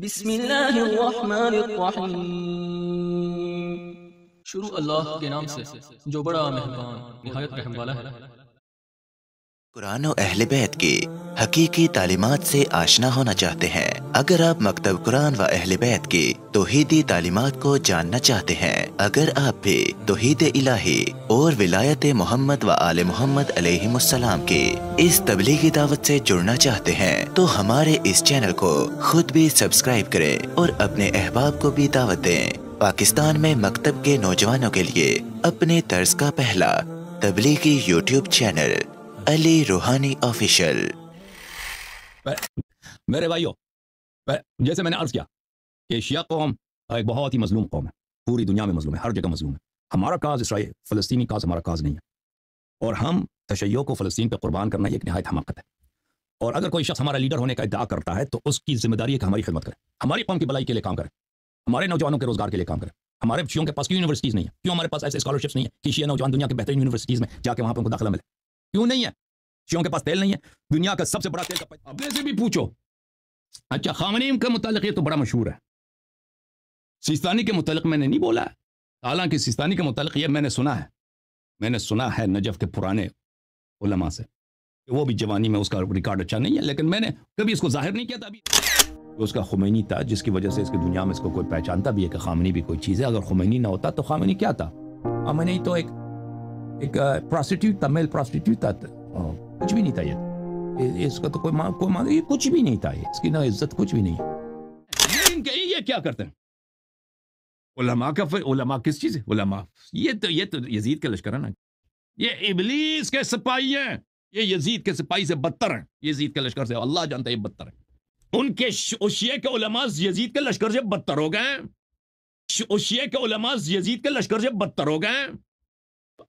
बिस्मिल्लाहिर्रहमानिर्रहीम। शुरू अल्लाह के नाम से जो बड़ा मेहरबान निहायत रहम वाला है। कुरान और अहले बैत की हकीकी तालीमात से आशना होना चाहते हैं? अगर आप मकतब कुरान व अहले बैत की तौहीदी तालीमात को जानना चाहते हैं, अगर आप भी तौहीद इलाही और विलायत मोहम्मद व आले मोहम्मद अलैहिमुस्सलाम की इस तबलीगी दावत से जुड़ना चाहते हैं, तो हमारे इस चैनल को खुद भी सब्सक्राइब करें और अपने अहबाब को भी दावत दें। पाकिस्तान में मकतब के नौजवानों के लिए अपने तर्ज का पहला तबलीगी यूट्यूब चैनल अली रूहानी ऑफिशियल। मेरे भाइयों, जैसे मैंने अर्ज किया कि शिया कौम एक बहुत ही मजलूम कौम है, पूरी दुनिया में मजलूम है, हर जगह मजलूम है। हमारा काज इसराइल फ़लस्तीनी काज हमारा काज नहीं है, और हम तशय्यो को फ़लस्तीन पर कुर्बान करना एक नहायत हमाकत है। और अगर कोई शख्स हमारा लीडर होने का इद्दा करता है तो उसकी जिम्मेदारी है कि हमारी खिदमत करे, हमारी कौम की भलाई के लिए काम करे, हमारे नौजवानों के रोजगार के लिए काम करे। हमारे शियों के पास क्यों यूनिवर्सिटीज़ नहीं है? क्यों हमारे पास ऐसे स्कॉलरशिप्स नहीं है कि शिया नौजवान दुनिया के बेहतरीन यूनिवर्सिटीज़ में जाके वहाँ पर उनको दाखिला मिले? क्यों नहीं है? शियों के पास तेल नहीं है, दुनिया का सबसे बड़ा तेल का अपने से भी पूछो। अच्छा, खामनेई के मुतालिक ये तो बड़ा मशहूर है, सिस्तानी के मुतालिक मैंने नहीं बोला है। हालांकि सिस्तानी के मुतालिक ये मैंने सुना है नजफ के पुराने उलमा से कि वो भी जवानी में उसका रिकॉर्ड अच्छा नहीं है, लेकिन मैंने कभी इसको जाहिर नहीं किया था। अभी तो उसका खुमैनी था, जिसकी वजह से इसकी दुनिया में इसको कोई पहचानता भी है कि खामनी भी कोई चीज़ है। अगर खुमैनी ना होता तो खामनी क्या था? खामनी तो एक प्रोस्टिट्यूट था, मेल प्रोस्टिट्यूट था, कुछ भी नहीं था। ये इसका तो कोई ये कुछ भी नहीं था, इसकी ना इज्जत कुछ भी नहीं है। ये क्या करते हैं उलमा किस चीज़ है? उलमा ये तो यजीद के लश्कर है ना, ये इबलीस के सिपाही हैं, ये यजीद के सिपाही से बदतर हैं। यजीद के लश्कर से अल्लाह जानता है ये बदतर है। उनके शिया के उलमा यजीद के लश्कर से बदतर हो गए। शिया के उलमा यजीद के लश्कर से बदतर हो गए।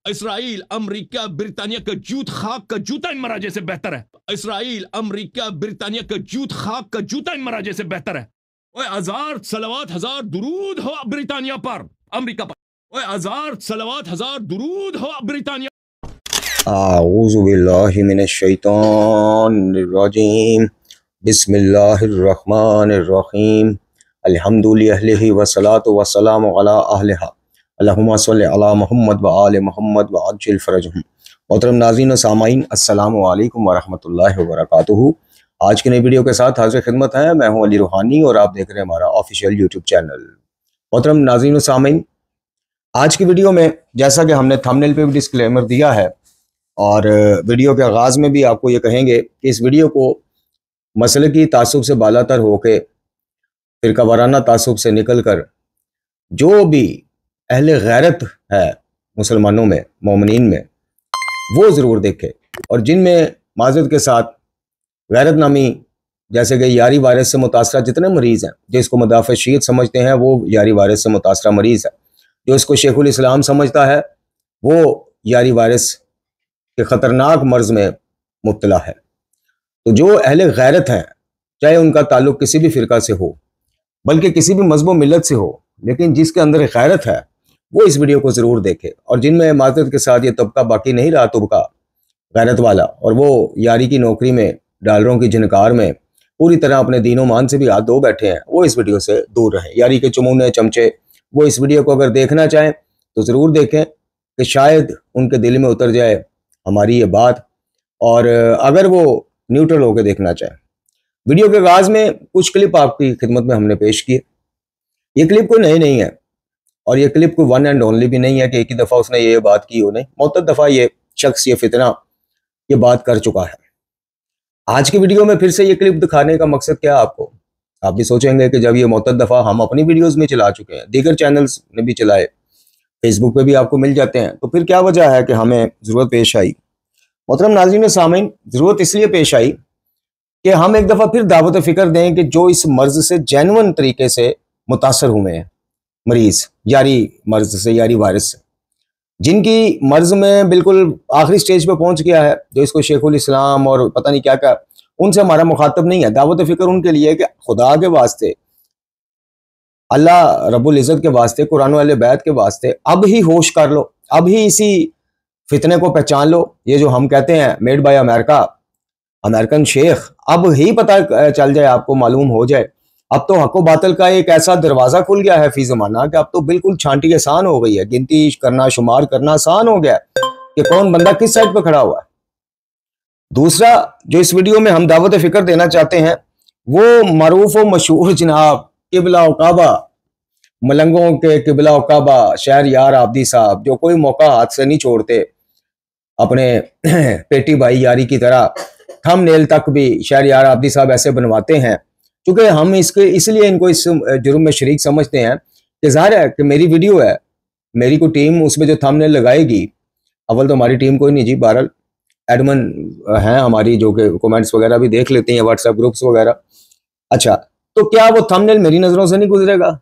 इसराइल, अमेरिका, ब्रिटानिया का जूत खाक का जूता इन मराजे से बेहतर है। इसराइल, अमेरिका, ब्रिटानिया का जूत खाक का जूता इन मराजे से बेहतर है। ओए 1000 सलावत 1000 दुरूद हो ब्रिटानिया पर, अमेरिका पर। ओए 1000 सलावत 1000 दुरूद हो ब्रिटानिया। आऊज़ु बिल्लाहि मिनश शैतानिर रजीम। बिस्मिल्लाहिर्रहमानिर्रहीम। अल्हम्दुलिल्लाहि वस्सलातु वस्सलामु अला अहलिहा। अल्लाहुम्मा सल्लि अला मुहम्मद व आले मुहम्मद व अज्जिल फरजहुम। मोहतरम नाज़रीन व सामाईन, अस्सलामु अलैकुम व रहमतुल्लाहि व बरकातुहू। आज की नई वीडियो के साथ हाजिर खिदमत है। मैं हूं अली रूहानी और आप देख रहे हैं हमारा ऑफिशियल यूट्यूब चैनल। मोहतरम नाज़रीन व सामाईन, आज की वीडियो में जैसा कि हमने थंबनेल पे भी डिस्क्लेमर दिया है और वीडियो के आगाज़ में भी आपको ये कहेंगे कि इस वीडियो को मसलकी तासुब से बालातर होकर फ़िरका वाराना तासुब से निकल कर जो भी अहले गैरत है मुसलमानों में, मोमिनीन में, वो ज़रूर देखे। और जिनमें माज़रत के साथ गैरत नामी जैसे कि यारी वायरस से मुतासरा जितने मरीज़ हैं, जिसको मदाफ़ शीयत समझते हैं वो यारी वायरस से मुतासरा मरीज़ है। जो इसको शेखुल इस्लाम समझता है वो यारी वायरस के ख़तरनाक मर्ज़ में मुब्तला है। तो जो अहले गैरत हैं, चाहे उनका ताल्लुक़ किसी भी फ़िरका से हो, बल्कि किसी भी मज़हब मिल्लत से हो, लेकिन जिसके अंदर गैरत है वो इस वीडियो को ज़रूर देखे। और जिनमें माज़रत के साथ ये तबका बाकी नहीं रहा, तुबका गैरत वाला, और वो यारी की नौकरी में, डॉलरों की झनकार में पूरी तरह अपने दीनो मान से भी हाथ धो बैठे हैं, वो इस वीडियो से दूर रहें। यारी के चुमूने चमचे वो इस वीडियो को अगर देखना चाहें तो ज़रूर देखें कि शायद उनके दिल में उतर जाए हमारी ये बात। और अगर वो न्यूट्रल होकर देखना चाहें, वीडियो के आगाज़ में कुछ क्लिप आपकी खिदमत में हमने पेश किए। ये क्लिप कोई नई नहीं है और ये क्लिप कोई वन एंड ओनली भी नहीं है कि एक ही दफ़ा उसने ये बात की हो, नहीं, मुतअद्दिद दफ़ा ये शख्स, ये फितना ये बात कर चुका है। आज की वीडियो में फिर से ये क्लिप दिखाने का मकसद क्या है आपको? आप भी सोचेंगे कि जब ये मुतअद्दिद दफ़ा हम अपनी वीडियोज़ में चला चुके हैं, दीगर चैनल्स ने भी चलाए, फेसबुक पे भी आपको मिल जाते हैं, तो फिर क्या वजह है कि हमें ज़रूरत पेश आई? मोहतरम नाज़रीन व सामीन, ज़रूरत इसलिए पेश आई कि हम एक दफ़ा फिर दावत फ़िक्र दें कि जो इस मर्ज़ से जेन्युइन तरीके से मुतासर हुए हैं मरीज़, यारी मर्ज़ से, यारी वायरस से, जिनकी मर्ज़ में बिल्कुल आखिरी स्टेज पे पहुंच गया है, जो इसको शेखुल इस्लाम और पता नहीं क्या क्या, उनसे हमारा मुखातब नहीं है। दावत फ़िक्र उनके लिए कि खुदा के वास्ते, अल्लाह रब्बुल इज़्ज़त के वास्ते, कुरान वाले बैत के वास्ते अब ही होश कर लो, अब ही इसी फितने को पहचान लो। ये जो हम कहते हैं मेड बाय अमेरिका, अमेरिकन शेख, अब ही पता चल जाए, आपको मालूम हो जाए, अब तो हक व बातिल का एक ऐसा दरवाजा खुल गया है फी जमाना कि अब तो बिल्कुल छांटी आसान हो गई है, गिनती करना शुमार करना आसान हो गया है कि कौन बंदा किस साइड पर खड़ा हुआ है। दूसरा जो इस वीडियो में हम दावत फिक्र देना चाहते हैं वो मरूफ व मशहूर जनाब किबला काबा, मलंगों के किबला काबा शहर यार आबदी साहब, जो कोई मौका हाथ से नहीं छोड़ते, अपने पेटी भाई यारी की तरह थंबनेल तक भी शहर यार आबदी साहब ऐसे बनवाते हैं। क्योंकि हम इसके इसलिए इनको इस जुर्म में शरीक समझते हैं कि जाहिर है कि मेरी वीडियो है, मेरी कोई टीम उसमें जो थंबनेल लगाएगी, अव्वल तो हमारी टीम कोई नहीं जी, बहरहाल एडमिन हैं हमारी जो कि कमेंट्स वगैरह भी देख लेते हैं, व्हाट्सएप ग्रुप्स वगैरह। अच्छा, तो क्या वो थंबनेल मेरी नज़रों से नहीं गुजरेगा?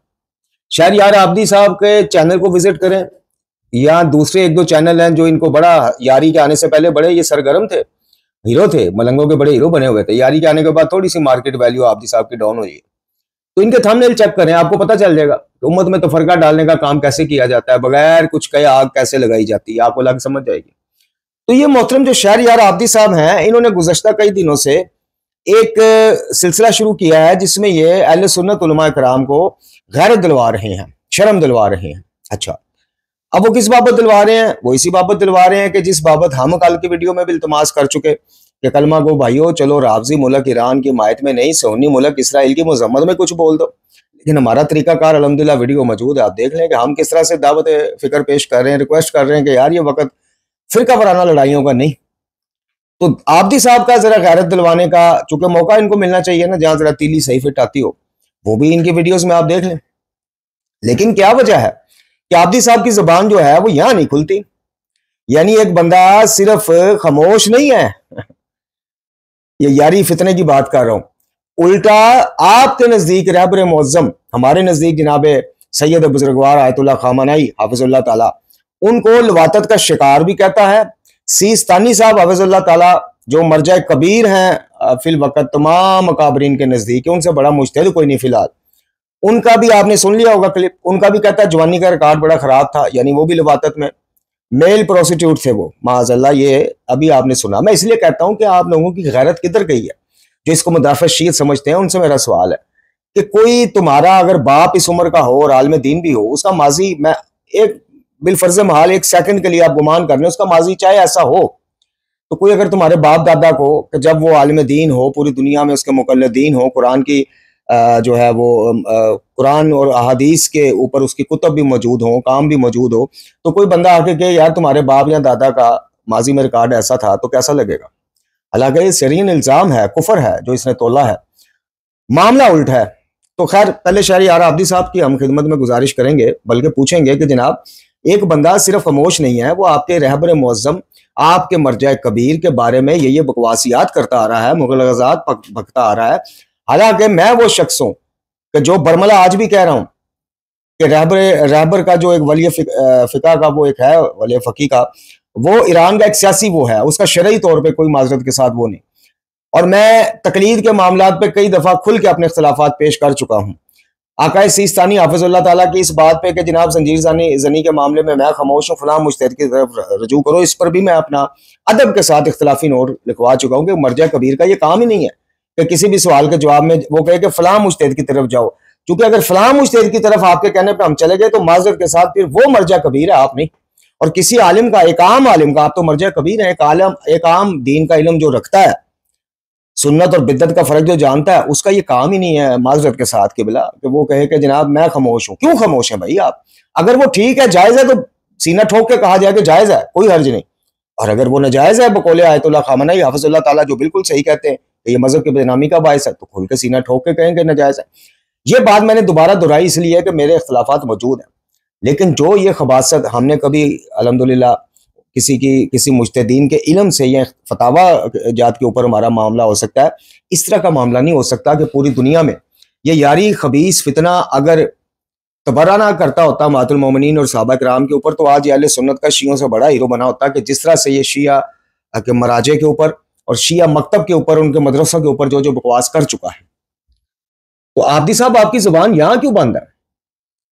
शहर यार आबदी साहब के चैनल को विजिट करें, या दूसरे एक दो चैनल हैं जो इनको बड़ा यारी के आने से पहले बड़े ये सरगर्म थे, हीरो थे, मलंगों के बड़े हीरो बने हुए थे। यारी के आने के बाद थोड़ी सी मार्केट वैल्यू आबदी साहब की डाउन हुई है। तो इनके थंबनेल चेक करें, आपको पता चल जाएगा कि उम्मत में तफरका डालने का काम कैसे किया जाता है, बगैर कुछ कहे आग कैसे लगाई जाती है, आपको लग समझ जाएगी। तो ये मोहतरम जो शहर यार आबदी साहब हैं, इन्होंने गुज़श्ता कई दिनों से एक सिलसिला शुरू किया है जिसमें ये अहले सुन्नत उलमा कराम को गैरत दिलवा रहे हैं, शर्म दिलवा रहे हैं। अच्छा, अब वो किस बाबत दिलवा रहे हैं? वो इसी बाबत दिलवा रहे हैं कि जिस बाबत हम कल की वीडियो में भी इल्तमास कर चुके कि कलमा गो भाइयों, चलो रावजी मुल्क ईरान की हिमायत में नहीं, सुन्नी मुल्क इसराइल की मजम्मत में कुछ बोल दो। लेकिन हमारा तरीकाकार अल्हम्दुलिल्लाह वीडियो मौजूद है, आप देख लें कि हम किस तरह से दावत फिक्र पेश कर रहे हैं, रिक्वेस्ट कर रहे हैं कि यार ये वक्त फिरका वराना लड़ाइयों का नहीं। तो आबदी साहब का जरा गैरत दिलवाने का चूंकि मौका इनको मिलना चाहिए ना, जहां जरा तीली सही फिट आती हो, वो भी इनकी वीडियोस में आप देख लें। लेकिन क्या वजह है कि आबदी साहब की जुबान जो है वो यहां नहीं खुलती। यानी एक बंदा सिर्फ खामोश नहीं है, ये यारी फितने की बात कर रहा हूं, उल्टा आपके नजदीक रहबर मुअज्जम, हमारे नजदीक जनाब सैयद बुजुर्गवार आयतुल्लाह खामनाई हाफिजुल्लाह ताला, उनको लवातत का शिकार भी कहता है। सीस्तानी साहब हाफिजुल्लाह ताला जो मरजा कबीर हैं फिल वक्त तमाम अकाबरीन के नजदीक, उनसे बड़ा मुज्तहिद कोई नहीं फिलहाल, उनका भी आपने सुन लिया होगा क्लिप, उनका भी कहता है जवानी का रिकॉर्ड बड़ा खराब था, यानी वो भी लवातत में मेल प्रोस्टिट्यूट थे वो, माज़अल्लाह, ये अभी आपने सुना। मैं इसलिए कहता हूं कि आप लोगों की गैरत किधर गई है जो इसको मुदाफ़ा शीयत समझते हैं, उनसे मेरा सवाल है कि कोई तुम्हारा अगर बाप इस उम्र का हो और आलिम दीन भी हो, उसका माजी, मैं एक बिलफर्ज महाल एक सेकंड के लिए आप गुमान कर लें, उसका माजी चाहे ऐसा हो, तो कोई अगर तुम्हारे बाप दादा को जब वो आलिम दीन हो, पूरी दुनिया में उसके मुकल्लिदीन हो, कुरान की जो है वो कुरान और अहादीस के ऊपर उसकी कुतब भी मौजूद हो, काम भी मौजूद हो, तो कोई बंदा आके कहे यार तुम्हारे बाप या दादा का माजी में रिकॉर्ड ऐसा था, तो कैसा लगेगा? हालांकि ये सरीन इल्जाम है, कुफर है जो इसने तोला है, मामला उल्टा है। तो खैर, पहले शहर यार आबदी साहब की हम खिदमत में गुजारिश करेंगे, बल्कि पूछेंगे कि जनाब एक बंदा सिर्फ खामोश नहीं है, वो आपके रहबर मुअज्जम, आपके मरजा कबीर के बारे में ये बकवासियात करता आ रहा है, मुगलगजात भगता आ रहा है। हालांकि मैं वो शख्स हूं कि जो बरमला आज भी कह रहा हूं कि रहबर का जो एक वली फिका का वो एक है, वली फकी का, वो ईरान का एक सियासी वो है, उसका शरई तौर पे कोई माजरत के साथ वो नहीं। और मैं तकलीद के मामलात पे कई दफा खुल के अपने इख्तलाफात पेश कर चुका हूं। आकाए सीस्तानी हाफिजुल्लाह ताला की इस बात पे कि जनाब जंजीर जनी के मामले में मैं खामोश हूं, फलां मुज्तहिद की तरफ रजू करो, इस पर भी मैं अपना अदब के साथ इख्तलाफी नोट लिखवा चुका हूं कि मरजा कबीर का ये काम ही नहीं है कि किसी भी सवाल के जवाब में वो कहे कि फलां मुज्तहिद की तरफ जाओ, क्योंकि अगर फलां मुज्तहिद की तरफ आपके कहने पर हम चले गए तो माजरत के साथ फिर वो मरजा कबीर है, आप नहीं। और किसी आलिम का, एक आम आलिम का, आप तो मरजा कबीर है, एक आम दीन का इल्म जो रखता है, सुन्नत और बिद्दत का फर्क जो जानता है, उसका ये काम ही नहीं है माजरत के साथ कि बिला कि वो कहे कि जनाब मैं खामोश हूं। क्यों खामोश है भाई आप? अगर वो ठीक है, जायज है, तो सीना ठोक के कहा जाए कि जायज है, कोई हर्ज नहीं। और अगर वो नाजायज है, बकौले आयतुल्लाह खामनाई हाफिजुल्लाह ताला जो बिल्कुल सही कहते हैं कि ये मजहब की बेनामी का बायस है, तो खुल के सीना ठोक के कहेंगे नाजायज है। ये बात मैंने दोबारा दोहराई इसलिए है कि मेरे इख्तलाफात मौजूद हैं, लेकिन जो ये खबासत हमने कभी अल्हम्दुलिल्लाह किसी मुज्तहिदीन के इल्म से या फतावा जात के ऊपर हमारा मामला हो सकता है, इस तरह का मामला नहीं हो सकता कि पूरी दुनिया में ये यारी खबीस फितना अगर तबर्रा ना करता होता मातुल मोमिनीन और सहाबा किराम के ऊपर, तो आज ये अहले सुन्नत का शियों से बड़ा हीरो बना होता कि जिस तरह से ये शिया के मराजे के ऊपर और शिया मकतब के ऊपर, उनके मदरसों के ऊपर जो जो बकवास कर चुका है। तो आबदी साहब आपकी जुबान यहां क्यों बंद है?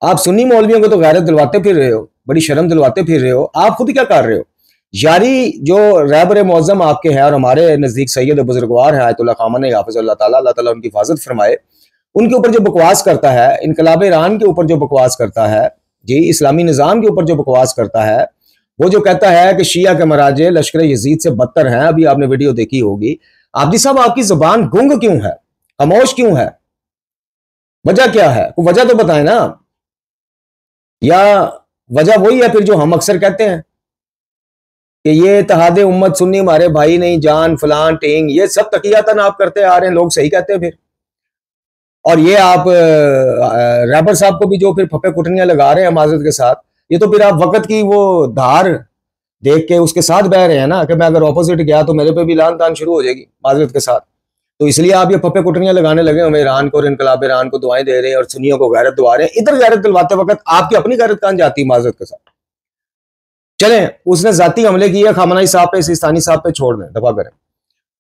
आप सुन्नी मौलवियों को तो गैरत दिलवाते फिर रहे हो, बड़ी शर्म दिलवाते फिर रहे हो, आप खुद क्या कर रहे हो? यारी जो रहबर मुअज्जम आपके हैं और हमारे नजदीक सैयद बुजुर्गवार है आयतुल्लाह खामनाई हाफिजुल्लाह ताला, अल्लाह ताला उनकी हिफाजत फरमाए, उनके ऊपर जो बकवास करता है, इनकलाब ईरान के ऊपर जो बकवास करता है जी, इस्लामी निज़ाम के ऊपर जो बकवास करता है, वो जो कहता है कि शिया के मराजे लश्कर यजीद से बदतर हैं, अभी आपने वीडियो देखी होगी। आब्दी साहब, आपकी जुबान गुंग क्यों है, खामोश क्यों है, वजह क्या है? कोई वजह तो बताएं ना। या वजह वही है फिर जो हम अक्सर कहते हैं कि ये इत्तेहादे उम्मत सुन्नी हमारे भाई नहीं, जान फलान टेंग, ये सब तकियातन आप करते आ रहे हैं, लोग सही कहते हैं फिर। और ये आप रैपर साहब को भी जो फिर फपे कुटनियां लगा रहे हैं माजरत के साथ, ये तो फिर आप वक्त की वो धार देख के उसके साथ बह रहे हैं ना, कि मैं अगर ऑपोजिट गया तो मेरे पे भी लान तान शुरू हो जाएगी माजरत के साथ। तो इसलिए आप ये फपे कुटनियां लगाने लगे हमें, ईरान को और इनकलाब ईरान को दुआएं दे रहे हैं और सुन्नियों को गैरत दिलवा रहे हैं। इधर गैरत दिलवाते वक्त आपकी अपनी गैरत कहां जाती है माजरत के साथ? चलें, उसने जाती हमले किए खामनाई साहब पे, सिस्तानी साहब पे, छोड़ दें, दफा करें।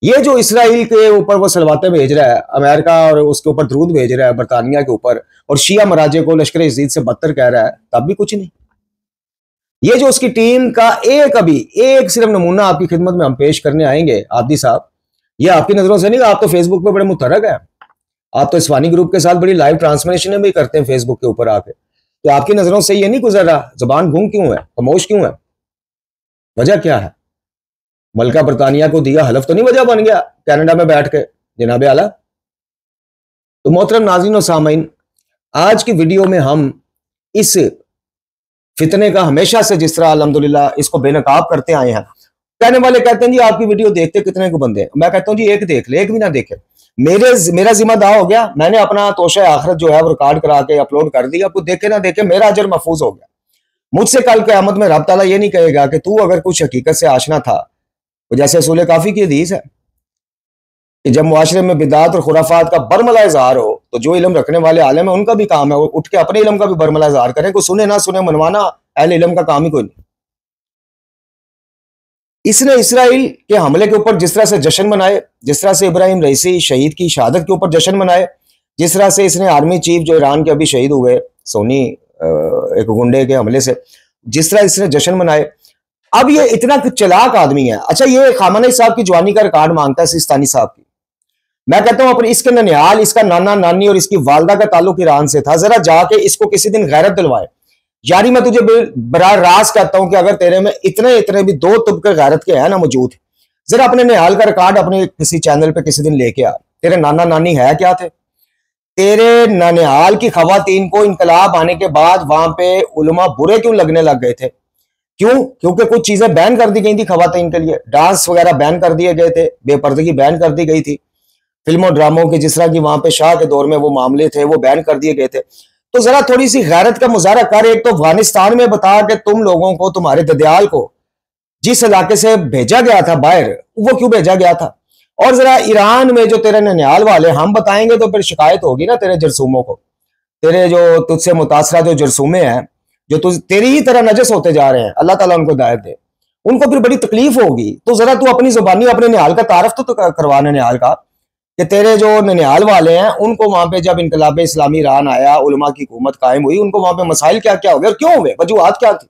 ये जो इसराइल के ऊपर वो सलवातें भेज रहा है, अमेरिका और उसके ऊपर दरूद भेज रहा है बरतानिया के ऊपर, और शिया मराजे को लश्कर यजीद से बदतर कह रहा है, तब भी कुछ नहीं। ये जो उसकी टीम का एक सिर्फ नमूना आपकी खिदमत में हम पेश करने आएंगे आब्दी साहब, ये आपकी नजरों से नहीं, आप तो फेसबुक पे बड़े मुतरक है, आप तो इस्वानी ग्रुप के साथ बड़ी लाइव ट्रांसमिशन भी करते हैं फेसबुक के ऊपर आके, तो आपकी नजरों से ये नहीं गुजर रहा? जुबान गुम क्यों है, खामोश क्यों है, वजह क्या है? मलका बरतानिया को दिया हलफ तो नहीं वजह बन गया कनाडा में बैठ के जनाब आला? तो मोहतरम नाज़रीन और सामीन, आज की वीडियो में हम इस फितने का हमेशा से जिस तरह अल्हम्दुलिल्लाह इसको बेनकाब करते आए हैं। कहने वाले कहते हैं जी आपकी वीडियो देखते कितने को बंदे हैं, मैं कहता हूं जी एक देख ले, एक भी ना देखे, मेरा जिम्मेदार हो गया, मैंने अपना तोशा आखिरत जो है वो रिकॉर्ड करा के अपलोड कर दिया, आपको देखे ना देखे मेरा अजर महफूज हो गया। मुझसे कल क़यामत में रब ताला ये नहीं कहेगा कि तू अगर कुछ हकीकत से आशना था, तो जैसे रसूल काफी की हदीस है कि जब मुआशरे में बिदात और खुराफात का बरमला इज़हार हो, तो जो इल्म रखने वाले आलिम है उनका भी काम है वो उठ के अपने इल्म का भी बरमला इज़हार करें, कोई सुने ना सुने, मनवाना अहले इल्म का काम ही कोई नहीं। इसने इसराइल के हमले के ऊपर जिस तरह से जश्न मनाए, जिस तरह से इब्राहिम रईसी शहीद की शहादत के ऊपर जश्न मनाए, जिस तरह से इसने आर्मी चीफ जो ईरान के अभी शहीद हुए सोनी एक गुंडे के हमले से, जिस तरह इसने जश्न मनाए, अब ये इतना चालाक आदमी है। अच्छा, ये खामनेई साहब की जवानी का रिकॉर्ड मांगता है सिस्तानी साहब की। मैं कहता हूं अपने इसके ननिहाल, इसका नाना नानी और इसकी वालदा का ताल्लुक ईरान से था, जरा जाके इसको किसी दिन गैरत दिलवाए। यानी मैं तुझे बराह रास्त कहता हूं कि अगर तेरे में इतने भी दो तुबके गैरत के हैं ना मौजूद, जरा अपने निहाल का रिकॉर्ड अपने किसी चैनल पे किसी दिन लेके आ। तेरे नाना नानी है क्या थे? तेरे ननिहाल की खवातीन को इनकलाब आने के बाद वहां पे उलमा बुरे क्यों लगने लग गए थे? क्यों? क्योंकि कुछ चीजें बैन कर दी गई थी खवातीन के लिए, डांस वगैरह बैन कर दिए गए थे, बेपर्दगी बैन कर दी गई थी, फिल्मों ड्रामों की जिस तरह की वहां पे शाह के दौर में वो मामले थे वो बैन कर दिए गए थे। तो जरा थोड़ी सी गैरत का मुजाहरा कर। एक तो अफगानिस्तान में बता कि तुम लोगों को, तुम्हारे ददियाल को जिस इलाके से भेजा गया था बाहर, वो क्यों भेजा गया था? और जरा ईरान में जो तेरे ननिहाल वाले, हम बताएंगे तो फिर शिकायत होगी ना तेरे जरसूमों को, तेरे जो तुझसे मुतासरा जो जरसूमे हैं, जो तेरी ही तरह नजस होते जा रहे हैं, अल्लाह ताला उनको हिदायत दे, उनको फिर बड़ी तकलीफ होगी। तो जरा तू अपनी जुबानी अपने निहाल का तारफ तो करवा ननिहाल का, कि तेरे जो ननिहाल वाले हैं उनको वहां पे जब इनकलाब इस्लामी ईरान आया, उलमा की हुकूमत कायम हुई, उनको वहां पे मसाइल क्या क्या हो गए और क्यों हुए, वजूहात क्या थी?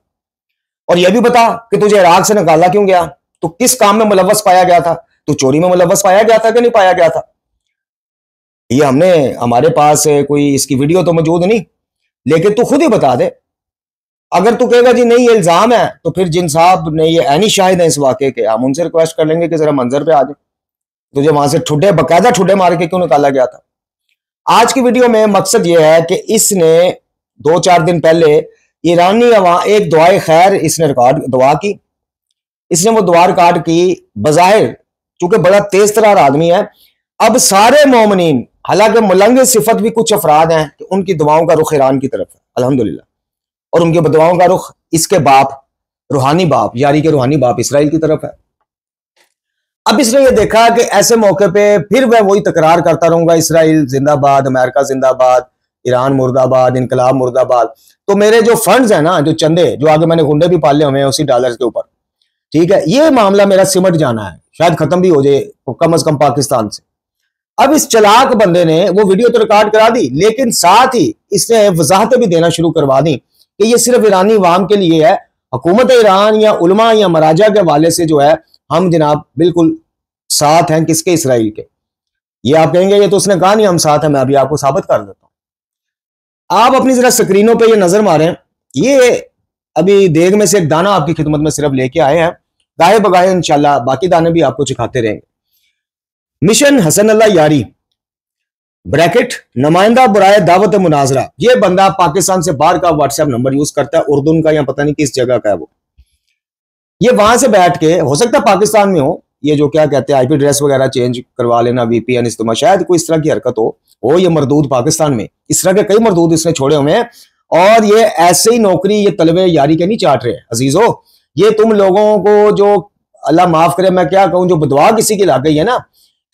और यह भी बता कि तुझे इराक से निकाला क्यों गया, तू किस काम में मुलव्वस पाया गया था, तू चोरी में मुलव्वस पाया गया था कि नहीं पाया गया था? ये हमारे पास कोई इसकी वीडियो तो मौजूद नहीं, लेकिन तू खुद ही बता दे। अगर तू कहेगा जी नहीं ये इल्जाम है, तो फिर जिन साहब ने ये ऐनी शाहिद है इस वाक़े के, हम उनसे रिक्वेस्ट कर लेंगे कि जरा मंजर पे आ जाए, तुझे वहां से ठुड्डे बकायदा ठुड्डे मार के क्यों निकाला गया था। आज की वीडियो में मकसद ये है कि इसने 2-4 दिन पहले ईरानी एक दुआए खैर इसने रिकॉर्ड दुआ की, इसने वो दुआ रिकॉर्ड की, बज़ाहिर चूंकि बड़ा तेज तरार आदमी है। अब सारे मोमिनीन, हालांकि मुलंग सिफत भी कुछ अफराद हैं कि उनकी दुआओं का रुख ईरान की तरफ है अल्हम्दुलिल्लाह, और उनकी दुआओं का रुख इसके बाप, रूहानी बाप, यानी कि रूहानी बाप इसराइल की तरफ है। अब इसने ये देखा कि ऐसे मौके पे फिर मैं वही तकरार करता रहूंगा, इसराइल जिंदाबाद, अमेरिका जिंदाबाद, ईरान मुर्दाबाद, इनकलाब मुर्दाबाद, तो मेरे जो फंड्स हैं ना, जो चंदे, जो आगे मैंने गुंडे भी पाले हुए हैं उसी डॉलर के ऊपर, ठीक है, ये मामला मेरा सिमट जाना है, शायद खत्म भी हो जाए कम अज कम पाकिस्तान से। अब इस चलाक बंदे ने वो वीडियो तो रिकॉर्ड करा दी, लेकिन साथ ही इसने वजाहतें भी देना शुरू करवा दी कि ये सिर्फ ईरानी अवाम के लिए है, हुकूमत ईरान या उलमा या मराजा के हवाले से जो है हम जनाब बिल्कुल साथ हैं किसके, इसराइल के। ये आप कहेंगे ये तो उसने कहा नहीं हम साथ हैं, मैं अभी आपको साबित कर देता हूं। आप अपनी जरा स्क्रीनों पे ये नजर मारें, ये अभी देग में से एक दाना आपकी खिदमत में सिर्फ लेके आए हैं, गाये बगाए इंशाल्लाह बाकी दाने भी आपको चिखाते रहेंगे। मिशन हसन अल्लाह यारी ब्रैकेट नुमाइंदा बुराए दावत मुनाजरा, ये बंदा पाकिस्तान से बाहर का व्हाट्सएप नंबर यूज करता है, उर्दू का या पता नहीं किस जगह का है वो। ये वहां से बैठ के, हो सकता है पाकिस्तान में हो, ये जो क्या कहते हैं आईपी एड्रेस वगैरह चेंज करवा लेना, वीपीएन इस्तेमाल, शायद कोई इस तरह की हरकत हो ये मरदूद पाकिस्तान में, इस तरह के कई मरदूद इसने छोड़े हुए हैं। और ये ऐसे ही नौकरी ये तलबे यारी के नहीं चाट रहे अजीजों, ये तुम लोगों को जो अल्लाह माफ करे मैं क्या कहूं, जो बदवा किसी की लाग गई है ना,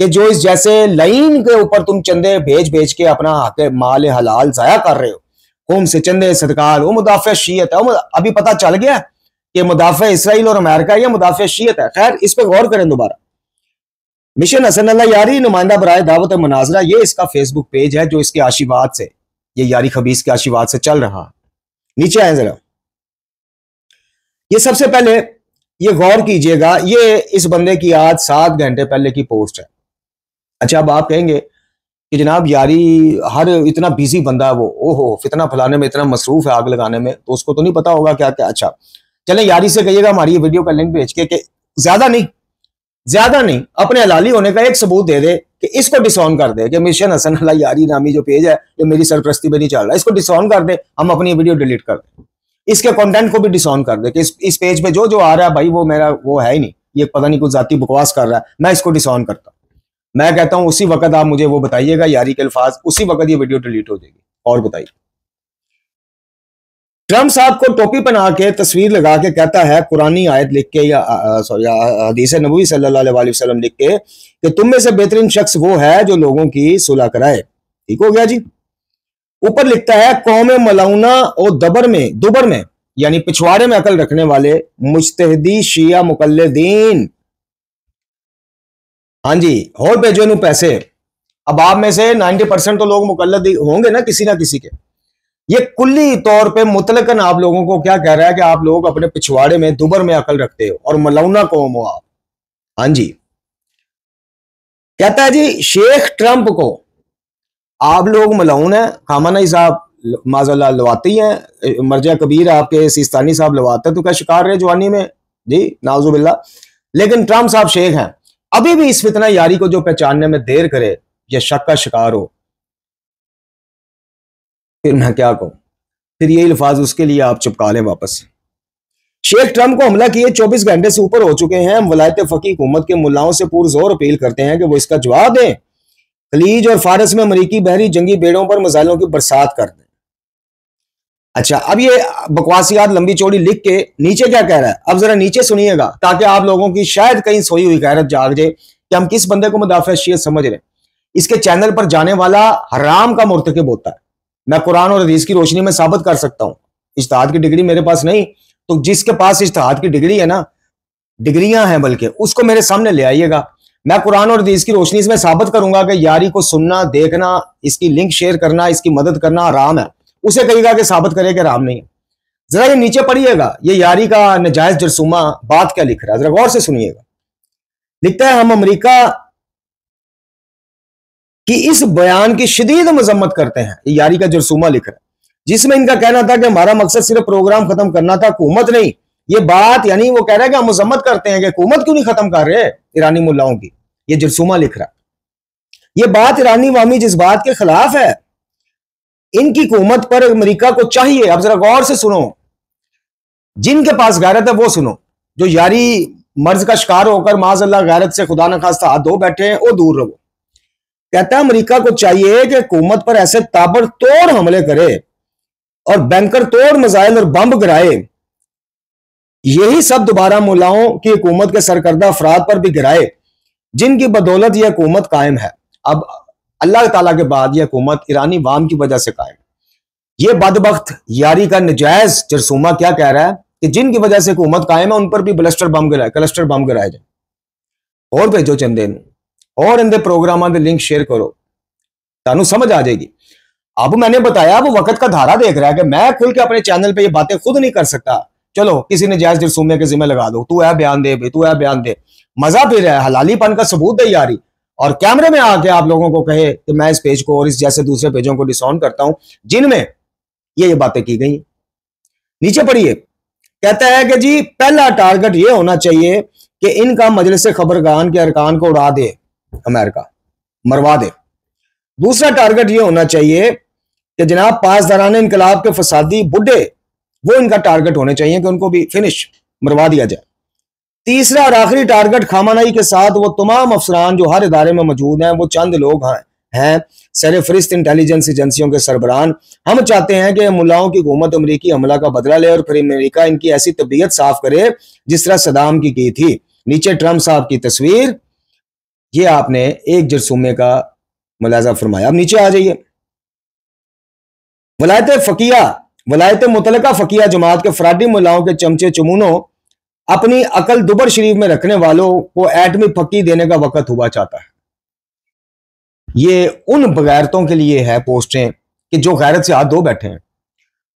कि जो इस जैसे लाइन के ऊपर तुम चंदे भेज भेज के अपना हक माल हलाल जाया कर रहे हो, कौम से चंदे सदकार, वो मुदाफे शीयत है। अभी पता चल गया कि मुदाफे इसराइल और अमेरिका या मुदाफे शीयत है। खैर इस पर गौर करें दोबारा। मिशन हसन अल्लाह यारी नुमाइंदा बराए दावत मुनाजरा, ये इसका फेसबुक पेज है जो इसके आशीर्वाद से, ये यारी खबीस के आशीर्वाद से चल रहा। नीचे आए जरा, ये सबसे पहले ये गौर कीजिएगा, ये इस बंदे की आज 7 घंटे पहले की पोस्ट है। अच्छा अब आप कहेंगे कि जनाब यारी हर इतना बिजी बंदा है वो, ओहो फितना फैलाने में इतना मसरूफ है, आग लगाने में, तो उसको तो नहीं पता होगा क्या क्या। अच्छा चलें यारी से कहिएगा हमारी ये वीडियो का लिंक भेज के कि ज्यादा नहीं अपने हलाली होने का एक सबूत दे दे कि इसको डिसऑन कर दे, कि मिशन हसन अल्लाह यारी नामी जो पेज है जो मेरी सरप्रस्ती में नहीं चल रहा, इसको डिसऑन कर दे, हम अपनी वीडियो डिलीट कर दें, इसके कंटेंट को भी डिसऑन कर दे कि इस पेज पे जो आ रहा है भाई वो मेरा वो है ही नहीं, ये पता नहीं कुछ जाती बकवास कर रहा है, मैं इसको डिसऑन करता हूं। मैं कहता हूं उसी वक्त आप मुझे वो बताइएगा यारी के अल्फाज, उसी वक्त ये वीडियो डिलीट हो जाएगी। और बताइए, ट्रम्प साहब को टोपी पहना के तस्वीर लगा के कहता है कुरानी आयत लिख के या हदीस नबवी सल्लल्लाहु अलैहि वसल्लम लिख के कि तुम में से बेहतरीन शख्स वो है जो लोगों की सुलह कराए। ठीक हो गया जी। ऊपर लिखता है कौम मलौना और दुबर में यानी पिछवाड़े में अकल रखने वाले मुज्तहिदी शिया मुकल्लिदीन, हाँ जी और भेजो इन्हें पैसे। अब आप में से 90% तो लोग मुकल्लिद होंगे ना किसी के। ये कुल्ली तौर पे मुतलकन आप लोगों को क्या कह रहा है कि आप लोग अपने पिछवाड़े में दुबर में अकल रखते हो और मलौना कौम हो आप। हाँ जी, कहता है जी शेख ट्रंप को आप लोग मलौन है, खामना साहब माजल्ला लवाती हैं, मर्जा कबीर आपके सिस्तानी साहब लवाते तो क्या शिकार रहे जवानी में जी नाउजुबिल्ला, लेकिन ट्रंप साहब शेख हैं। अभी भी इस फितना यारी को जो पहचानने में देर करे या शक का शिकार हो, फिर मैं क्या कहूं, फिर ये अल्फाज उसके लिए आप चिपका लें वापस। शेख ट्रंप को हमला किए 24 घंटे से ऊपर हो चुके हैं। हम वलायत फकी हुकूमत के मुल्लाओं से पुरजोर अपील करते हैं कि वो इसका जवाब दें। खलीज और फारस में अमरीकी बहरी जंगी बेड़ों पर मिसाइलों की बरसात कर दें। अच्छा अब ये बकवासियात लंबी चौड़ी लिख के नीचे क्या कह रहा है, अब जरा नीचे सुनिएगा ताकि आप लोगों की शायद कहीं सोई हुई गैरत जाग जाए कि हम किस बंदे को मुदाफ़िअत समझ रहे हैं। इसके चैनल पर जाने वाला हराम का मुर्तकिब होता है। मैं कुरान और हदीस की रोशनी में साबित कर सकता हूं। इज्तिहाद की डिग्री मेरे पास नहीं, तो जिसके पास इज्तिहाद की डिग्री है ना, डिग्रियां हैं बल्कि, उसको मेरे सामने ले आइएगा। मैं कुरान और हदीस की रोशनी से मैं साबित करूंगा कि यारी को सुनना, देखना, इसकी लिंक शेयर करना, इसकी मदद करना हराम है। उसे कहेगा कि साबित करे कि हराम नहीं है। जरा ये नीचे पढ़िएगा, ये यारी का नजायज जरसूमा बात क्या लिख रहा है, जरा गौर से सुनिएगा। लिखता है हम अमेरिका कि इस बयान की शदीद मजम्मत करते हैं। ये यारी का जरसूमा लिख रहा है जिसमें इनका कहना था कि हमारा मकसद सिर्फ प्रोग्राम खत्म करना था, हुकूमत नहीं। ये बात यानी वो कह रहा है कि हम मजम्मत करते हैं कि हुकूमत क्यों नहीं खत्म कर रहे ईरानी मुल्लाओं की। ये जरसूमा लिख रहा है। ये बात ईरानी वामी जज्बात के खिलाफ है। इनकी हुकूमत पर अमेरिका को चाहिए, अब जरा गौर से सुनो, जिनके पास गैरत है वो सुनो। जो यारी मर्ज का शिकार होकर माज़अल्लाह गैरत से खुदा न खास्ता हाथ धो बैठे हैं वो दूर रहो। कहता है अमेरिका को चाहिए कि हुकूमत पर ऐसे ताबड़तोड़ हमले करे और बैंकर तोड़ मिसाइल और बम गिराए। यही सब दोबारा मुल्लाओं की हुकूमत के सरकर्दा अफराद पर भी गिराए जिनकी बदौलत यह हुकूमत कायम है। अब अल्लाह ताला के बाद यह हुकूमत ईरानी वाम की वजह से कायम। यह बदबख्त यारी का नजायज जरसूमा क्या कह रहा है कि जिनकी वजह से हुकूमत कायम है उन पर भी क्लस्टर बम गिराए जाए। और भेजो चंदे और इनके प्रोग्राम के लिंक शेयर करो, तानू समझ आ जाएगी। अब मैंने बताया वो वक्त का धारा देख रहा है कि मैं खुल के अपने चैनल पे ये बातें खुद नहीं कर सकता। चलो किसी ने जायज जरसूमे के जिम्मे लगा दो, तू है बयान दे, तू है बयान दे, मजा फिर है, हलालीपन का सबूत है यारी। और कैमरे में आके आप लोगों को कहे कि मैं इस पेज को और इस जैसे दूसरे पेजों को डिसऑन करता हूं जिनमें ये बातें की गई। नीचे पढ़िए, कहता है कि जी पहला टारगेट ये होना चाहिए कि इनका मजलिस खबरगान के अरकान को उड़ा दे, अमेरिका मरवा दे। दूसरा टारगेट ये होना चाहिए कि जनाब पासदारान इनकलाब के फसादी बुड्ढे वो इनका टारगेट होने चाहिए कि उनको भी फिनिश मरवा दिया जाए। तीसरा और आखिरी टारगेट खामनाई के साथ वो तमाम अफसरान जो हर इदारे में मौजूद हैं, वो चंद लोग हैं सरफरिस्त इंटेलिजेंस एजेंसियों के सरबरान। हम चाहते हैं कि मुल्लाओं की हुकूमत अमरीकी हमला का बदला ले और फिर अमेरिका इनकी ऐसी तबीयत साफ करे जिस तरह सदाम की थी। नीचे ट्रंप साहब की तस्वीर, ये आपने एक जरसूमे का मुलाजा फरमाया। अब नीचे आ जाइए, वलायत मुतलका फकिया जमात के फराडी मुल्लाओं के चमचे चमूनों अपनी अकल दुबर शरीफ में रखने वालों को एटमी फक्की देने का वक्त हुआ चाहता है। ये उन बगैरतों के लिए है पोस्टें कि जो गैरत से हाथ धो बैठे हैं,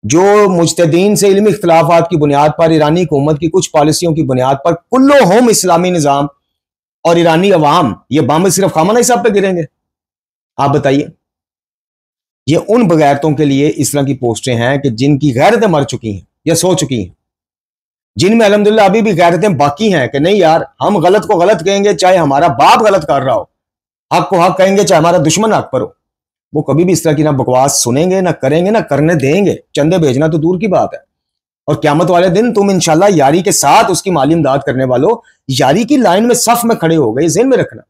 जो मुज्तदीन से इल्मी इख्तिलाफात की बुनियाद पर ईरानी हुकूमत की कुछ पॉलिसियों की बुनियाद पर कुल्लो होम इस्लामी निज़ाम और ईरानी अवाम ये बम सिर्फ खामनाई साहब पे गिरेंगे। आप बताइए, ये उन बगैरतों के लिए इस तरह की पोस्टें हैं कि जिनकी गैरतें मर चुकी हैं या सो चुकी हैं, जिनमें अल्हम्दुलिल्लाह अभी भी गैरतें बाकी हैं कि नहीं यार हम गलत को गलत कहेंगे चाहे हमारा बाप गलत कर रहा हो, हक को हक कहेंगे चाहे हमारा दुश्मन हक पर हो। वो कभी भी इस तरह की ना बकवास सुनेंगे, ना करेंगे, ना करने देंगे। चंदे भेजना तो दूर की बात है। और क़यामत वाले दिन तुम इंशाल्लाह यारी के साथ उसकी माली इमदाद करने वालों यारी की लाइन में सफ में खड़े हो गए, ज़हन में रखना।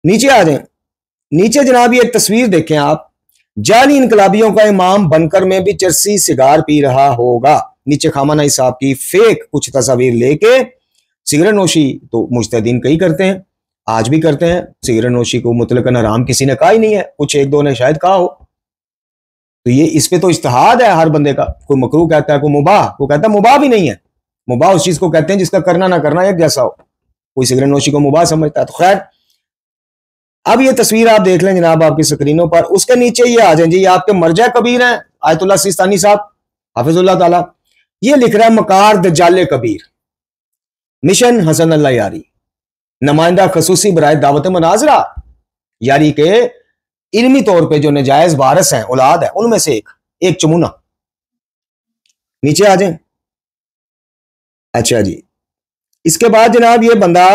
नीचे आ जाए, नीचे जनाब ये एक तस्वीर देखें आप, जाली इनकलाबियों का इमाम बनकर में भी चरसी सिगार पी रहा होगा। नीचे खामनाई साहब की फेक कुछ तस्वीर लेके, सिगरेट नोशी तो मुज्तदीन कई करते हैं, आज भी करते हैं। सिगरेट नोशी को मुतलकन हराम किसी ने कहा ही नहीं है, कुछ एक दो ने शायद कहा हो। तो ये इस पे तो इज्तिहाद है हर बंदे का। कोई मकरूह कहता है, कोई मुबाह, को कहता है मुबाह भी नहीं है। मुबाह उस चीज को कहते हैं जिसका करना ना करना एक जैसा हो। कोई सिगरेट नोशी को मुबाह समझता है। तो खैर, अब ये तस्वीर आप देख लें जनाब आपकी स्क्रीनों पर। उसके नीचे ये आ जाए जी, ये आपके मरजा कबीर हैं आयतुल्लाह सिस्तानी साहब हाफिजुल्लाह ताला। ये लिख रहा है मकार दज्जाले कबीर, मिशन हसन अल्लाह यारी, नुमाइंदा खसूसी बराए दावत मनाजरा यारी के इल्मी तौर पे जो नजायज वारिस हैं, औलाद है, उनमें से एक चमूना। नीचे आ जाए। अच्छा जी, इसके बाद जनाब ये बंदा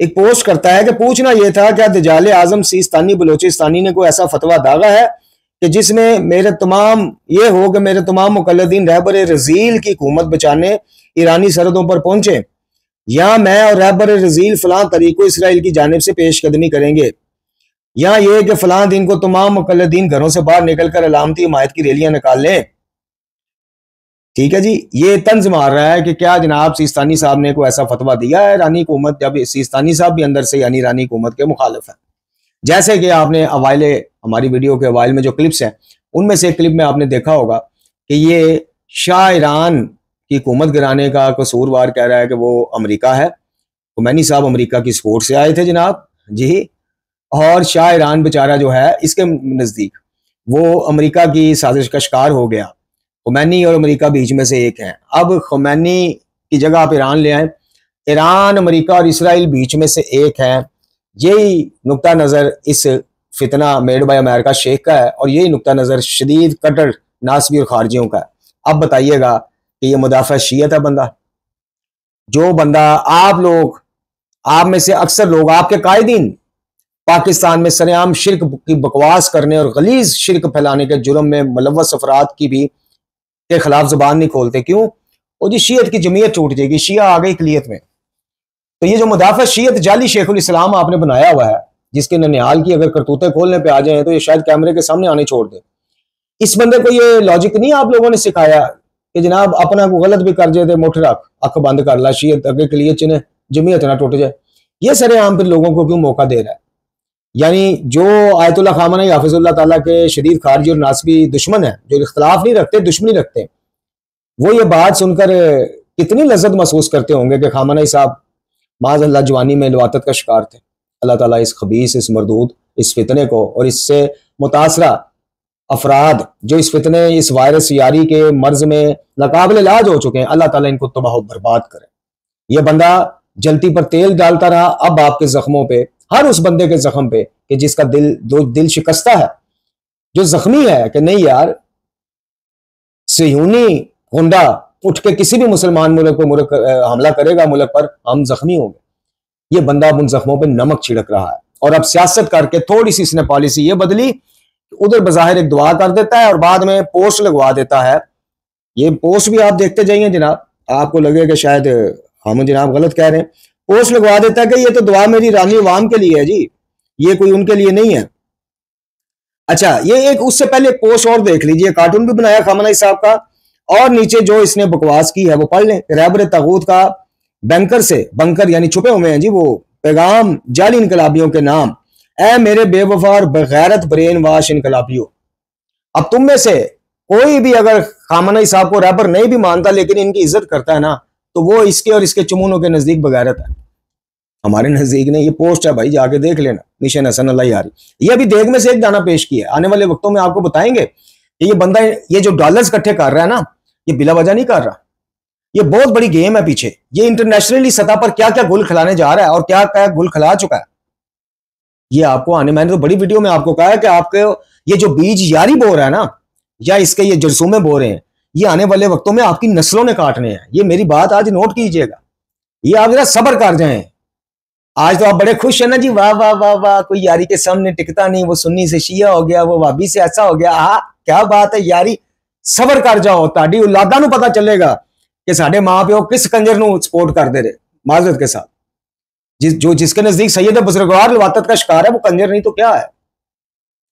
एक पोस्ट करता है कि पूछना यह था क्या दज्जाले आजम सिस्तानी बलोचिस्तानी ने कोई ऐसा फतवा दागा है कि जिसमें मेरे तमाम मुकल्लदीन रहबर रजील की हुकूमत बचाने ईरानी सरहदों पर पहुंचे, या मैं और रहबर रजील फलां तरीको इसराइल की जानिब से पेशकदमी करेंगे, या ये कि फलां दिन को तमाम मुकल्लदीन घरों से बाहर निकलकर अलामती हिमायत की रैलियां निकाल लें। ठीक है जी, ये तंज मार रहा है कि क्या जनाब सिस्तानी साहब ने कोई ऐसा फतवा दिया है ईरानी हुकूमत, जब सिस्तानी साहब भी अंदर से यानी ईरानी हुकूमत के मुखालिफ है। जैसे कि आपने अवाइले हमारी वीडियो के अवाइल में जो क्लिप्स हैं उनमें से एक क्लिप में आपने देखा होगा कि ये शाह ईरान की हुकूमत गिराने का कसूरवार कह रहा है कि वो अमेरिका है। खुमैनी साहब अमेरिका की सपोर्ट से आए थे जनाब जी, और शाह ईरान बेचारा जो है इसके नज़दीक वो अमेरिका की साजिश का शिकार हो गया। खुमैनी और अमेरिका बीच में से एक है। अब खुमैनी की जगह आप ईरान ले आए, ईरान अमेरिका और इसराइल बीच में से एक है। यही नुक्ता नज़र इस फितना मेड बाय अमेरिका शेख का है, और यही नुक्ता नज़र शदीद कट्टर नासबी और खारजियों का है। अब बताइएगा कि ये मुदाफ़ा शियत है बंदा, जो बंदा आप में से अक्सर लोग, आपके कायदीन पाकिस्तान में सरेआम शिर्क की बकवास करने और गलीज शिर्क फैलाने के जुर्म में मुलव्वस अफराद की भी के खिलाफ जुबान नहीं खोलते। क्यों? वो जी शियत की जमीयत टूट जाएगी, शिया आ गई इकलियत में। तो ये जो मुदाफ़ा शियत जाली शेखुल इस्लाम आपने बनाया हुआ है, जिसके ननिहाल की अगर करतूतें खोलने पे आ जाए तो ये शायद कैमरे के सामने आने छोड़ दे। इस बंदे को ये लॉजिक नहीं आप लोगों ने सिखाया कि जनाब अपना को गलत भी कर जाए तो मुठ रख, अख बंद कर ला, शियत अगे के लिए चिन्ह जमीयत ना टूट जाए। ये सरेआम फिर लोगों को क्यों मौका दे रहा है? यानी जो आयतुल्लाह खामनाई हाफिजुल्लाह ताला के शदीद खारजी और नासबी दुश्मन है, जो इख्तलाफ नहीं रखते, दुश्मनी रखते, वो ये बात सुनकर कितनी लज्जत महसूस करते होंगे कि खामनाई साहब माज़अल्लाह जवानी में लवातत का शिकार थे। अल्लाह ताला इस खबीस, इस मरदूद, इस फितने को और इससे मुतासरा अफराद जो इस फितने, इस वायरस यारी के मर्ज में नाकाबिल इलाज हो चुके हैं, अल्लाह ताला इनको तबाह बर्बाद करे। यह बंदा जलती पर तेल डालता रहा, अब आपके जख्मों पे हर उस बंदे के जख्म पे कि जिसका दिल शिकस्ता है, जो जख्मी है कि नहीं यार, सियूनी गुंडा उठ के किसी भी मुसलमान मुल्क हमला करेगा, मुल्क पर हम जख्मी होंगे। ये बंदा अब उन जख्मों पे नमक छिड़क रहा है और अब सियासत करके थोड़ी सी इसने पॉलिसी ये बदली, उधर बज़ाहिर एक दुआ कर देता है और बाद में पोस्ट लगवा देता है। ये पोस्ट भी आप देखते जाइए जनाब, आपको लगेगा कि शायद हम जनाब गलत कह रहे हैं। पोस्ट लगवा देता है कि ये तो दुआ मेरी रानी वाम के लिए है जी, ये कोई उनके लिए नहीं है। अच्छा, ये एक उससे पहले एक पोस्ट और देख लीजिए, कार्टून भी बनाया खामनई साहब का, और नीचे जो इसने बकवास की है वो पढ़ लें। रहबर तागूत का बैंकर से, बंकर यानी छुपे हुए हैं जी वो पैगाम जाली इनकलाबियों के नाम, ऐ मेरे बेवफा और बगैरत ब्रेन वाश इनकलाबियों। अब तुम में से कोई भी अगर खामनई साहब को रहबर नहीं भी मानता लेकिन इनकी इज्जत करता है ना, तो वो इसके और इसके चुमुनों के नजदीक बगैरत है। हमारे नजदीक नहीं, ये पोस्ट है भाई, जाके देख लेना, मिशन हसन अल्लाह यारी। ये अभी देख में से एक दाना पेश किया है, आने वाले वक्तों में आपको बताएंगे कि ये बंदा ये जो डॉलर्स इकट्ठे कर रहा है ना, ये बिला वजह नहीं कर रहा, ये बहुत बड़ी गेम है पीछे। ये इंटरनेशनली सतह पर क्या क्या गुल खिलाने जा रहा है और क्या क्या गुल खिला चुका है, ये आपको आने, मैंने तो बड़ी वीडियो में आपको कहा है कि आपके ये जो बीज यारी बो रहा है ना, या इसके ये जरसूमे बो रहे हैं, ये आने वाले वक्तों में आपकी नस्लों ने काटने हैं। ये मेरी बात आज नोट कीजिएगा, ये आप जरा सब्र कर जाएं। आज तो आप बड़े खुश है ना जी, वाह वाह वाह वाह, कोई यारी के सामने टिकता नहीं, वो सुन्नी से शिया हो गया, वो वाबी से ऐसा हो गया, हाँ क्या बात है यारी। सबर कर जाओ, ताड़ी औलादा नूं पता चलेगा कि साडे मां प्यो किस कंजर नूं सपोर्ट करते रहे, माजरत के साथ। जिसके नजदीक सैयद बुजुर्गवार लवातत का शिकार है वो कंजर नहीं तो क्या है।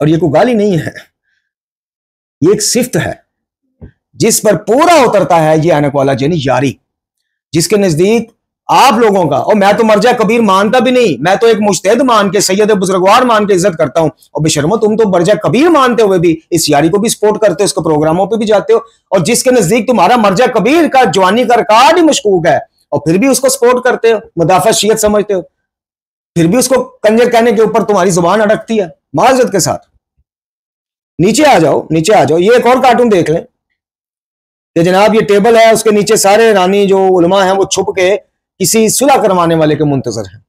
और ये कोई गाली नहीं है, ये एक सिफ्त है जिस पर पूरा उतरता है ये आने वाला यानी यारी, जिसके नजदीक आप लोगों का, और मैं तो मर्जा कबीर मानता भी नहीं, मैं तो एक मुज्तहिद मान के, सैयद बुजुर्गवार मान के इज्जत करता हूं। और बेशर्मो तुम तो मर्जा कबीर मानते हुए भी इस यारी को भी सपोर्ट करते हो, इसके प्रोग्रामों पे भी जाते हो, और जिसके नजदीक तुम्हारा मर्जा कबीर का जवानी का रिकॉर्ड ही मशकूक है और फिर भी उसको सपोर्ट करते हो, मुदाफा शीयत समझते हो, फिर भी उसको कंजर कहने के ऊपर तुम्हारी जुबान अड़कती है, माजरत के साथ। नीचे आ जाओ, नीचे आ जाओ, ये एक और कार्टून देख लें कि जनाब ये टेबल है, उसके नीचे सारे ईरानी जो उलमा हैं वो छुप के किसी सुलह करवाने वाले के मुंतजर हैं।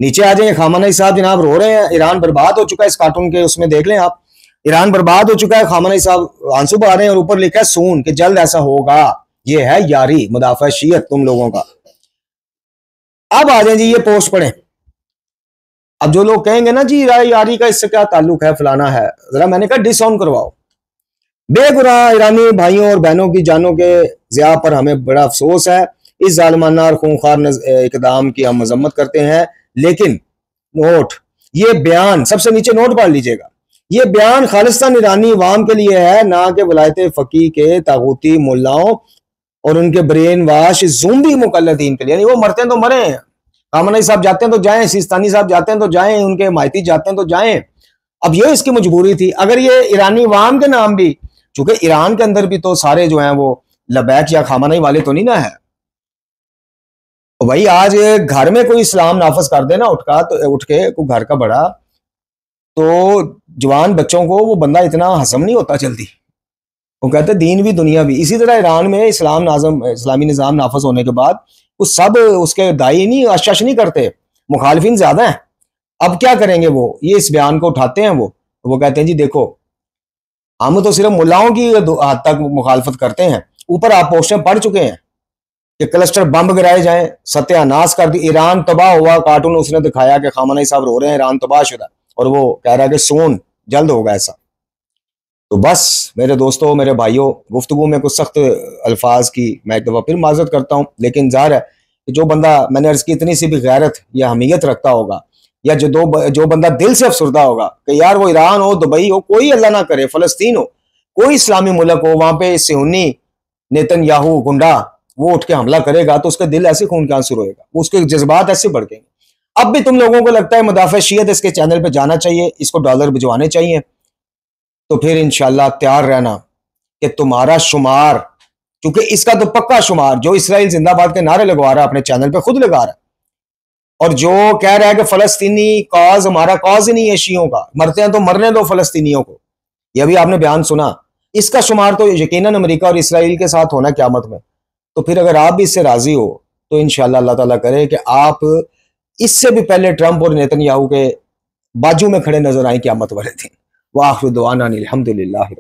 नीचे आ जाए, खामनई साहब जनाब रो रहे हैं, ईरान बर्बाद हो चुका है, इस कार्टून के उसमें देख लें आप, ईरान बर्बाद हो चुका है, खामनई साहब आंसू बहा रहे हैं और ऊपर लिखा है सून कि जल्द ऐसा होगा। ये है यारी, मुदाफा शीयत तुम लोगों का। अब आ जाए जी, ये पोस्ट पढ़ें। अब जो लोग कहेंगे ना जी यारी का इससे क्या ताल्लुक है, फलाना है, जरा मैंने कहा डिसऑन करवाओ। बेगुनाह ईरानी भाइयों और बहनों की जानों के ज़िया पर हमें बड़ा अफसोस है। इस जालिमाना और खूंखार इकदाम की हम मजम्मत करते हैं, लेकिन नोट, ये बयान सबसे नीचे नोट पढ़ लीजिएगा, ये बयान खालिस्तान ईरानी अवाम के लिए है, ना कि वलायत फ़की के तागूती मुल्लाओं और उनके ब्रेन वाश ज़ुम्बी मुकल्लदीन के लिए। यानी वो मरते हैं तो मरे, खामनई साहब जाते हैं तो जाएं, सिस्तानी साहब जाते हैं तो जाएं, उनके मायती जाते हैं तो जाएं। अब ये इसकी मजबूरी थी। अगर ये ईरानी अवाम के नाम भी, चूंकि ईरान के अंदर भी तो सारे जो हैं वो लबैक या खामनई वाले तो नहीं ना है, तो भाई आज घर में कोई इस्लाम नाफज कर देना उठ के कोई घर का बड़ा, तो जवान बच्चों को वो बंदा इतना हजम नहीं होता जल्दी। वो कहते दीन भी दुनिया भी। इसी तरह ईरान में इस्लामी निज़ाम नाफज होने के बाद वो सब उसके दाई नहीं आश्वास नहीं करते, मुखालिफिन ज्यादा हैं। अब क्या करेंगे वो, ये इस बयान को उठाते हैं, वो कहते हैं जी देखो हम तो सिर्फ मुल्लाओं की हद तक मुखालफत करते हैं, ऊपर आप पोस्टें पढ़ चुके हैं कि क्लस्टर बम गिराए जाएं, सत्यानाश कर दी, ईरान तबाह हुआ। कार्टून उसने दिखाया कि खामनई साहब रो रहे हैं ईरान तबाह शुदा, और वो कह रहा है कि सून जल्द होगा ऐसा। तो बस मेरे दोस्तों, मेरे भाइयों, गुफ्तगू में कुछ सख्त अल्फाज की मैं एक दफ़ा फिर माजरत करता हूँ, लेकिन ज़ाहिर है कि जो बंदा, मैंने अर्ज़ की, इतनी सी भी गैरत या हमीयत रखता होगा, या जो बंदा दिल से अफसरदा होगा कि यार वो ईरान हो, दुबई हो, कोई अल्लाह ना करे फ़लस्तीन हो, कोई इस्लामी मुल्क हो, वहाँ पे सिहुनी नेतन्याहू गुंडा वो उठ के हमला करेगा, तो उसका दिल ऐसे खून के आंसू रोएगा, उसके जज्बात ऐसे भड़केंगे। अब भी तुम लोगों को लगता है मुदाफ़ा शीयत इसके चैनल पे जाना चाहिए, इसको डॉलर भिजवाने चाहिए, तो फिर इंशाल्लाह तैयार रहना कि तुम्हारा शुमार, क्योंकि इसका तो पक्का शुमार जो इसराइल जिंदाबाद के नारे लगवा रहा है अपने चैनल पे, खुद लगा रहा है, और जो कह रहा है कि फलस्तीनी कॉज हमारा कॉज ही नहीं है शियों का, मरते हैं तो मरने दो फलस्तीनियों को, यह भी आपने बयान सुना, इसका शुमार तो यकीनन अमेरिका और इसराइल के साथ होना क़यामत में। तो फिर अगर आप भी इससे राजी हो तो इंशाल्लाह अल्लाह ताला करे कि आप इससे भी पहले ट्रंप और नेतन्याहू के बाजू में खड़े नजर आए क़यामत वाले दिन। वाखिर दुआना अनिल हम्दुलिल्लाहि।